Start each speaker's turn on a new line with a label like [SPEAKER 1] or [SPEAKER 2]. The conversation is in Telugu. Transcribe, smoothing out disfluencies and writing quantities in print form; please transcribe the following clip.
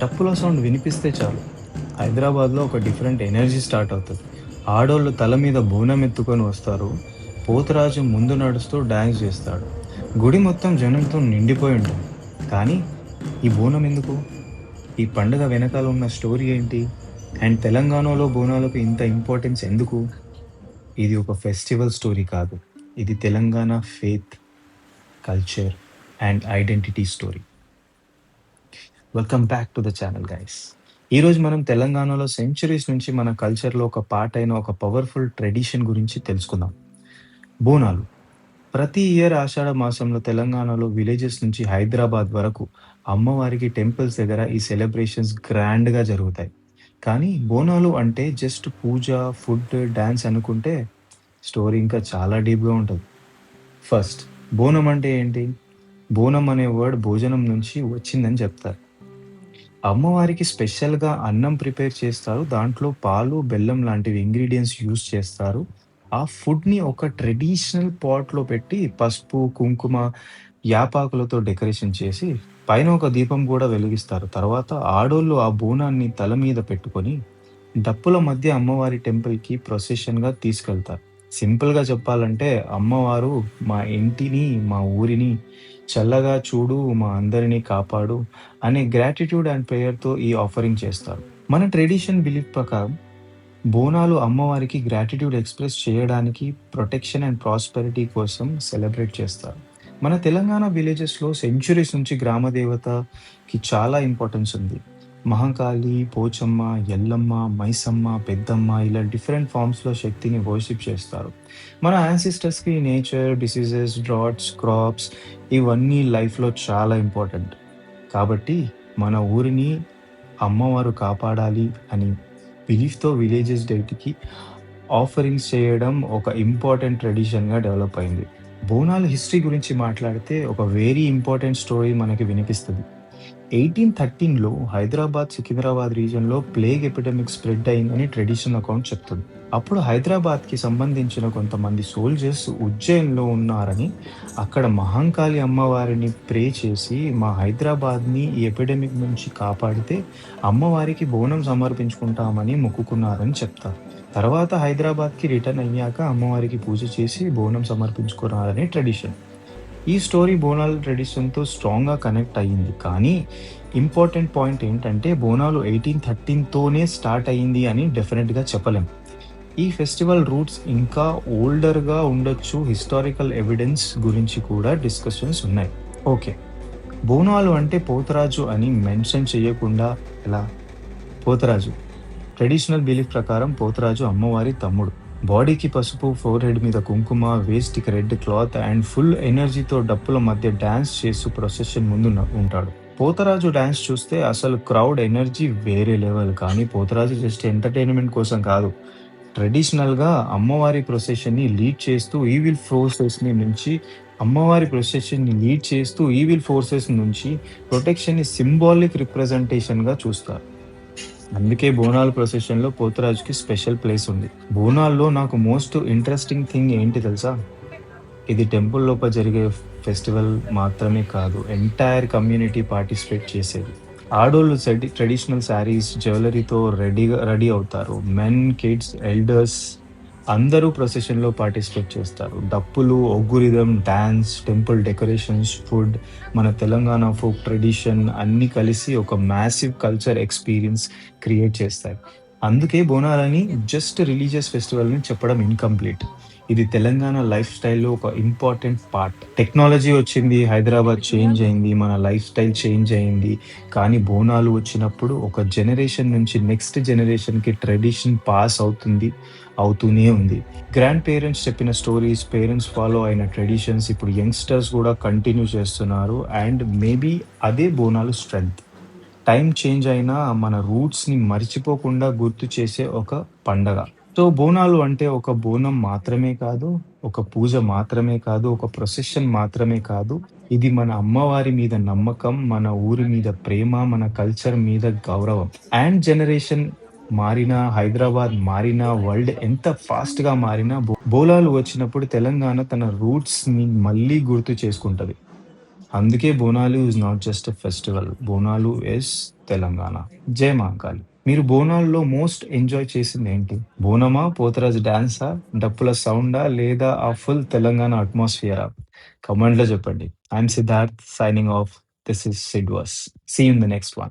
[SPEAKER 1] డప్పుల సౌండ్ వినిపిస్తే చాలు హైదరాబాద్లో ఒక డిఫరెంట్ ఎనర్జీ స్టార్ట్ అవుతుంది. ఆడోళ్ళు తల మీద బోనం ఎత్తుకొని వస్తారు. పోతురాజు ముందు నడుస్తూ డ్యాన్స్ చేస్తాడు. గుడి మొత్తం జనంతో నిండిపోయి ఉంటుంది. కానీ ఈ బోనం ఎందుకు? ఈ పండుగ వెనకాల ఉన్న స్టోరీ ఏంటి? అండ్ తెలంగాణలో బోనాలకు ఇంత ఇంపార్టెన్స్ ఎందుకు? ఇది ఒక ఫెస్టివల్ స్టోరీ కాదు. ఇది Telangana faith, culture and identity story. Welcome back to the channel guys. ఈరోజు మనం తెలంగాణలో సెంచురీస్ నుంచి మన కల్చర్లో ఒక పార్ట్ అయిన ఒక పవర్ఫుల్ ట్రెడిషన్ గురించి తెలుసుకుందాం. బోనాలు. ప్రతి ఇయర్ ఆషాఢ మాసంలో తెలంగాణలో విలేజెస్ నుంచి హైదరాబాద్ వరకు అమ్మవారికి టెంపుల్స్ దగ్గర ఈ సెలబ్రేషన్స్ గ్రాండ్గా జరుగుతాయి. కానీ బోనాలు అంటే జస్ట్ పూజ, ఫుడ్, డ్యాన్స్ అనుకుంటే స్టోరీ ఇంకా చాలా డీప్గా ఉంటుంది. ఫస్ట్, బోనం అంటే ఏంటి? బోనం అనే వర్డ్ భోజనం నుంచి వచ్చిందని చెప్తారు. అమ్మవారికి స్పెషల్‌గా అన్నం ప్రిపేర్ చేస్తారు. దాంట్లో పాలు, బెల్లం లాంటివి ఇంగ్రీడియెంట్స్ యూజ్ చేస్తారు. ఆ ఫుడ్‌ని ఒక ట్రెడిషనల్ పాట్‌లో పెట్టి పసుపు, కుంకుమ, యాపాకులతో డెకరేషన్ చేసి పైన ఒక దీపం గూడా వెలిగిస్తారు. తర్వాత ఆడోళ్ళు ఆ బోనాన్ని తల మీద పెట్టుకొని డప్పుల మధ్య అమ్మవారి టెంపుల్‌కి ప్రొసెషన్‌గా తీసుకెళ్తారు. సింపుల్‌గా చెప్పాలంటే అమ్మవారు మా ఇంటిని, మా ఊరిని చల్లగా చూడు, మా అందరిని కాపాడు అనే గ్రాటిట్యూడ్ అండ్ ప్రేయర్‌తో ఈ ఆఫరింగ్ చేస్తారు. మన ట్రెడిషన్ బిలీఫ్ ప్రకారం బోనాలు అమ్మవారికి గ్రాటిట్యూడ్ ఎక్స్‌ప్రెస్ చేయడానికి, ప్రొటెక్షన్ అండ్ ప్రాస్పెరిటీ కోసం సెలబ్రేట్ చేస్తారు. మన తెలంగాణ విలేజెస్‌లో సెంచురీస్ నుంచి గ్రామ దేవతకి చాలా ఇంపార్టెన్స్ ఉంది. మహంకాళి, పోచమ్మ, ఎల్లమ్మ, మైసమ్మ, పెద్దమ్మ ఇలా డిఫరెంట్ ఫార్మ్స్‌లో శక్తిని వర్షిప్ చేస్తారు. మన యాన్సిస్టర్స్‌కి నేచర్, డిసీజెస్, డ్రాట్స్, క్రాప్స్ ఇవన్నీ లైఫ్‌లో చాలా ఇంపార్టెంట్. కాబట్టి మన ఊరిని అమ్మవారు కాపాడాలి అని బిలీఫ్‌తో విలేజెస్ డేట్‌కి ఆఫరింగ్స్ చేయడం ఒక ఇంపార్టెంట్ ట్రెడిషన్‌గా డెవలప్ అయింది. బోనాల హిస్టరీ గురించి మాట్లాడితే ఒక వెరీ ఇంపార్టెంట్ స్టోరీ మనకి వినిపిస్తది. 1813లో హైదరాబాద్, సికింద్రాబాద్ రీజియన్‌లో ప్లేగ్ ఎపిడమిక్ స్ప్రెడ్ అయిందని ట్రెడిషన్ అకౌంట్ చెప్తుంది. అప్పుడు హైదరాబాద్‌కి సంబంధించిన కొంతమంది సోల్జర్స్ ఉజ్జయిన్‌లో ఉన్నారని, అక్కడ మహంకాళి అమ్మవారిని ప్రే చేసి, మా హైదరాబాద్‌ని ఈ ఎపిడమిక్ నుంచి కాపాడితే అమ్మవారికి బోనం సమర్పించుకుంటామని మొక్కుకున్నారని చెప్తారు. తర్వాత హైదరాబాద్‌కి రిటర్న్ అయ్యాక అమ్మవారికి పూజ చేసి బోనం సమర్పించుకున్నారని ట్రెడిషన్. ఈ స్టోరీ బోనాల ట్రెడిషన్‌తో స్ట్రాంగ్‌గా కనెక్ట్ అయ్యింది. కానీ ఇంపార్టెంట్ పాయింట్ ఏంటంటే బోనాలు 1813తోనే స్టార్ట్ అయింది అని డెఫినిట్‌గా చెప్పలేం. ఈ ఫెస్టివల్ రూట్స్ ఇంకా ఓల్డర్‌గా ఉండొచ్చు. హిస్టారికల్ ఎవిడెన్స్ గురించి కూడా డిస్కషన్స్ ఉన్నాయి. ఓకే. బోనాలు అంటే పోతురాజు అని మెన్షన్ చేయకుండా ఎలా? పోతురాజు ట్రెడిషనల్ బిలీఫ్ ప్రకారం పోతురాజు అమ్మవారి తమ్ముడు. బాడీకి పసుపు, ఫోర్‌హెడ్ మీద కుంకుమ, వేస్ట్‌కి రెడ్ క్లాత్ అండ్ ఫుల్ ఎనర్జీతో డప్పుల మధ్య డాన్స్ చేస్తూ ప్రొసెషన్ ముందు ఉంటాడు. పోతరాజు డాన్స్ చూస్తే అసలు క్రౌడ్ ఎనర్జీ వేరే లెవెల్. కానీ పోతరాజు జస్ట్ ఎంటర్‌టైన్‌మెంట్ కోసం కాదు. ట్రెడిషనల్‌గా అమ్మవారి ప్రొసెషన్‌ని లీడ్ చేస్తూ ఈవిల్ ఫోర్సెస్ నుంచి ప్రొటెక్షన్‌ని సింబాలిక్ రిప్రజెంటేషన్‌గా చూస్తారు. అందుకే బోనాల ప్రొసెషన్‌లో పోతురాజుకి స్పెషల్ ప్లేస్ ఉంది. బోనాల్లో నాకు మోస్ట్ ఇంట్రెస్టింగ్ థింగ్ ఏంటి తెలుసా? ఇది టెంపుల్ లోపల జరిగే ఫెస్టివల్ మాత్రమే కాదు. ఎంటైర్ కమ్యూనిటీ పార్టిసిపేట్ చేసేది. ఆడోళ్ళు ట్రెడిషనల్ శారీస్, జ్యువెల్లరీతో రెడీ అవుతారు. మెన్, కిడ్స్, ఎల్డర్స్ అందరూ ప్రొసెషన్‌లో పార్టిసిపేట్ చేస్తారు. డప్పులు, ఒగ్గు rhythm, dance, temple decorations, food, మన తెలంగాణ ఫోక్ ట్రెడిషన్ అన్నీ కలిసి ఒక మ్యాసివ్ కల్చర్ ఎక్స్‌పీరియన్స్ క్రియేట్ చేస్తాయి. అందుకే బోనాలని జస్ట్ రిలీజియస్ ఫెస్టివల్ అని చెప్పడం ఇన్‌కంప్లీట్. ఇది తెలంగాణ లైఫ్ స్టైల్‌లో ఒక ఇంపార్టెంట్ పార్ట్. టెక్నాలజీ వచ్చింది, హైదరాబాద్ చేంజ్ అయింది, మన లైఫ్ స్టైల్ చేంజ్ అయింది. కానీ బోనాలు వచ్చినప్పుడు ఒక జనరేషన్ నుంచి నెక్స్ట్ జనరేషన్‌కి ట్రెడిషన్ పాస్ అవుతూనే ఉంది. గ్రాండ్ పేరెంట్స్ చెప్పిన స్టోరీస్, పేరెంట్స్ ఫాలో అయిన ట్రెడిషన్స్ ఇప్పుడు యంగ్‌స్టర్స్ గూడా కంటిన్యూ చేస్తున్నారు. అండ్ మేబీ అదే బోనాలు స్ట్రెంగ్త్. టైం చేంజ్ అయినా మన రూట్స్‌ని మర్చిపోకుండా గుర్తు చేసే ఒక పండగ. సో, బోనాలు అంటే ఒక బోనం మాత్రమే కాదు, ఒక పూజ మాత్రమే కాదు, ఒక ప్రొసెషన్ మాత్రమే కాదు. ఇది మన అమ్మవారి మీద నమ్మకం, మన ఊరి మీద ప్రేమ, మన కల్చర్ మీద గౌరవం. అండ్ జనరేషన్ మారినా, హైదరాబాద్ మారినా, వరల్డ్ ఎంత ఫాస్ట్‌గా మారినా బోనాలు వచ్చినప్పుడు తెలంగాణ తన రూట్స్‌ని మళ్ళీ గుర్తు చేసుకుంటది. అందుకే Bonalu is not just a festival. Bonalu is Telangana. జై మహాకాళి. మీరు బోనాల్లో మోస్ట్ ఎంజాయ్ చేసిందేంటి? బోనమా? పోతరాజు డాన్సా? డప్పుల సౌండా? లేదా ఆ ఫుల్ తెలంగాణ అట్మాస్ఫియరా? కమెంట్‌లో చెప్పండి. I'm Siddharth signing off. This is Sidvas. See you in the next one.